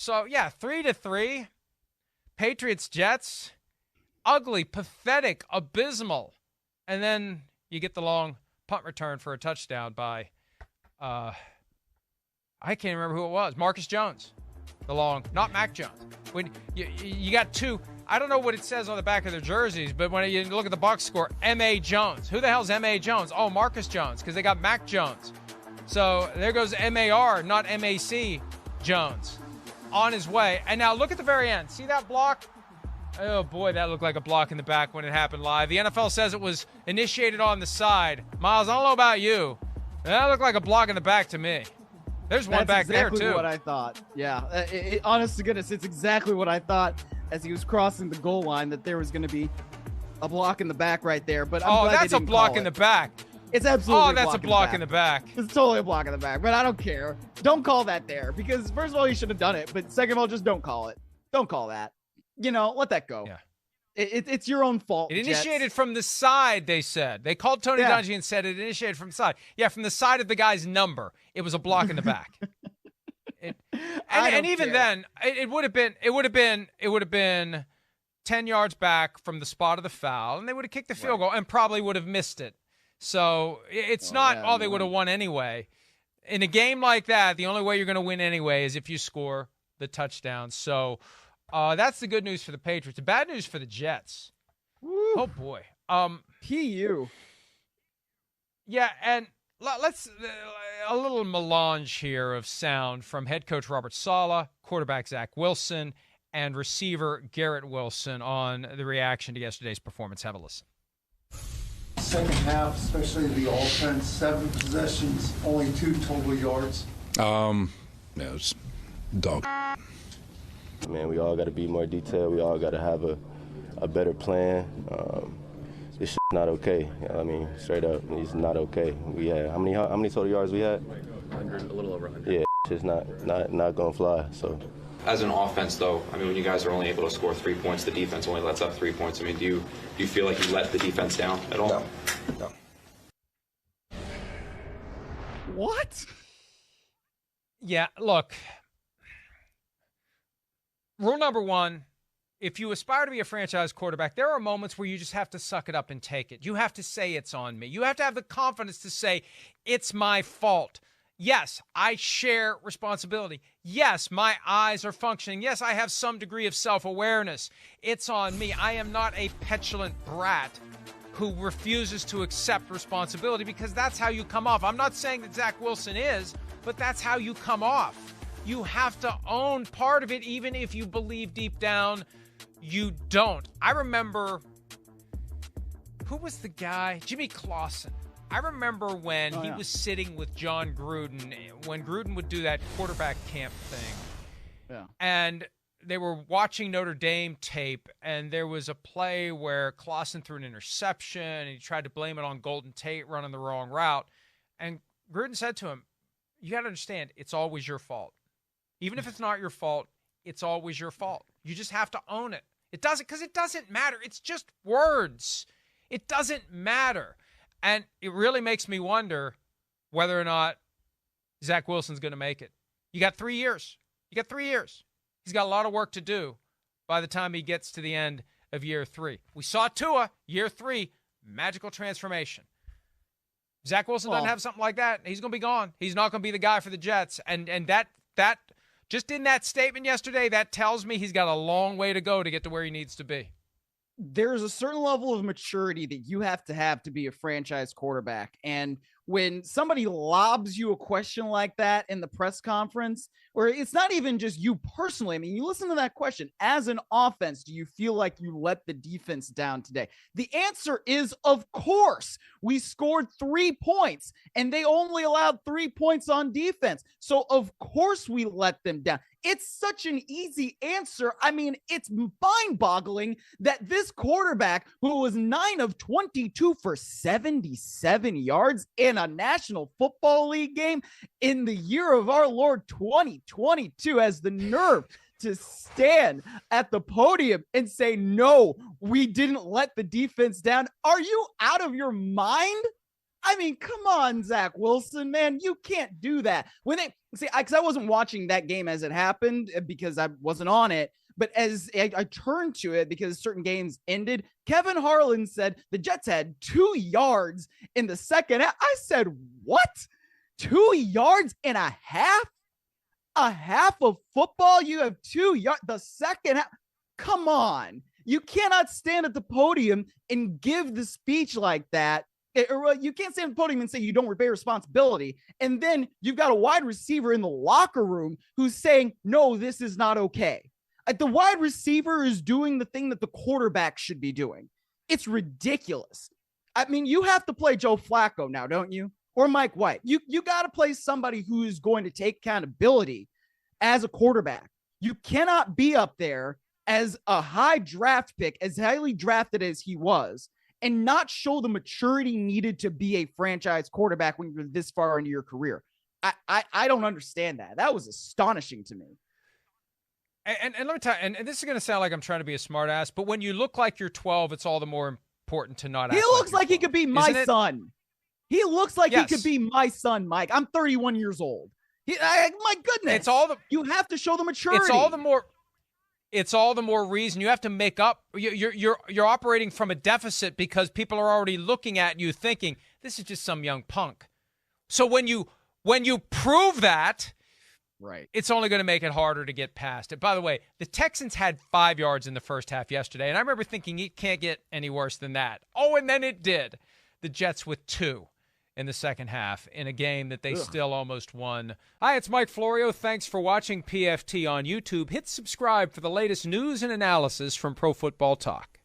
So, yeah, 3-3. Patriots, Jets. Ugly, pathetic, abysmal. And then you get the long punt return for a touchdown by, I can't remember who it was. Marcus Jones. The long, not Mac Jones. When you got two, I don't know what it says on the back of their jerseys, but when you look at the box score, M.A. Jones. Who the hell's M.A. Jones? Oh, Marcus Jones, because they got Mac Jones. So there goes M.A.R., not M.A.C. Jones, on his way. And now look at the very end. See that block? Oh, boy, that looked like a block in the back when it happened live. The NFL says it was initiated on the side. Myles, I don't know about you. That looked like a block in the back to me. There's one back there, too. That's exactly what I thought. Yeah. Honest to goodness, it's exactly what I thought as he was crossing the goal line, that there was going to be a block in the back right there. But I'm glad that's a block in the back. It's absolutely that's a block in the back. It's totally a block in the back, but I don't care. Don't call that there, because first of all, you should have done it. But second of all, just don't call it. Don't call that. Let that go. Yeah. It's your own fault. It initiated from the side, they said. They called Tony Dungy and said it initiated from the side. Yeah, from the side of the guy's number. It was a block in the back. And even then, it would have been 10 yards back from the spot of the foul, and they would have kicked the field goal and probably would have missed it. So it's they would have won anyway. In a game like that, the only way you're going to win anyway is if you score the touchdown. So that's the good news for the Patriots. The bad news for the Jets. Woo. Oh, boy. PU. Yeah, and let's a little melange here of sound from head coach Robert Saleh, quarterback Zach Wilson, and receiver Garrett Wilson on the reaction to yesterday's performance. Have a listen. Second half, especially the offense, 7 possessions, only 2 total yards. Yeah, it was dog. Man, we all got to be more detailed. We all got to have a better plan. This shit's not okay. I mean, straight up, it's not okay. We had how many total yards we had? 100, a little over 100. Yeah, it's not gonna fly. So. As an offense, though, I mean, when you guys are only able to score 3 points, the defense only lets up 3 points. I mean, do you feel like you let the defense down at all? No. What? Yeah, look. Rule number 1, if you aspire to be a franchise quarterback, there are moments where you just have to suck it up and take it. You have to say it's on me. You have to have the confidence to say it's my fault. Yes, I share responsibility. Yes, my eyes are functioning. Yes, I have some degree of self-awareness. It's on me. I am not a petulant brat who refuses to accept responsibility, because that's how you come off. I'm not saying that Zach Wilson is, but that's how you come off. You have to own part of it, even if you believe deep down you don't. I remember, who was the guy? Jimmy Clausen. I remember when he was sitting with John Gruden, when Gruden would do that quarterback camp thing. Yeah. And they were watching Notre Dame tape, and there was a play where Clausen threw an interception, and he tried to blame it on Golden Tate running the wrong route. And Gruden said to him, you got to understand, it's always your fault. Even if it's not your fault, it's always your fault. You just have to own it. It doesn't matter. It's just words. It doesn't matter. And it really makes me wonder whether or not Zach Wilson's going to make it. You got 3 years. He's got a lot of work to do by the time he gets to the end of year 3. We saw Tua, year 3, magical transformation. Zach Wilson doesn't have something like that, he's going to be gone. He's not going to be the guy for the Jets. And that just in that statement yesterday, that tells me he's got a long way to go to get to where he needs to be. There's a certain level of maturity that you have to be a franchise quarterback. And when somebody lobs you a question like that in the press conference, where it's not even just you personally, I mean, you listen to that question, as an offense, do you feel like you let the defense down today? The answer is, of course. We scored 3 points and they only allowed 3 points on defense. So of course we let them down. It's such an easy answer. I mean, it's mind-boggling that this quarterback, who was 9 of 22 for 77 yards in a National Football League game in the year of our Lord 2022, has the nerve to stand at the podium and say, no, we didn't let the defense down. Are you out of your mind? I mean, come on, Zach Wilson, man, you can't do that. When they see, because I wasn't watching that game as it happened because I wasn't on it. But as I turned to it because certain games ended, Kevin Harlan said the Jets had 2 yards in the second half. I said, what? 2 yards and a half? A half of football? You have 2 yards. The second half? Come on. You cannot stand at the podium and give the speech like that. Or you can't stand at the podium and say you don't bear responsibility. And then you've got a wide receiver in the locker room who's saying, no, this is not okay. The wide receiver is doing the thing that the quarterback should be doing. It's ridiculous. I mean, you have to play Joe Flacco now, don't you? Or Mike White. You got to play somebody who is going to take accountability as a quarterback. You cannot be up there as a high draft pick, as highly drafted as he was, and not show the maturity needed to be a franchise quarterback when you're this far into your career. I don't understand that. That was astonishing to me. And let me tell you, and this is going to sound like I'm trying to be a smart ass, but when you look like you're 12, it's all the more important to not act He looks like he could be my son. He looks like he could be my son, Mike. I'm 31 years old. My goodness. You have to show the maturity. It's all the more reason you have to make up. You're operating from a deficit because people are already looking at you thinking this is just some young punk. So when you prove that, right, it's only going to make it harder to get past it. By the way, the Texans had 5 yards in the first half yesterday, and I remember thinking it can't get any worse than that. Oh, and then it did. The Jets with 2 in the second half in a game that they still almost won. Hi, it's Mike Florio. Thanks for watching PFT on YouTube. Hit subscribe for the latest news and analysis from Pro Football Talk.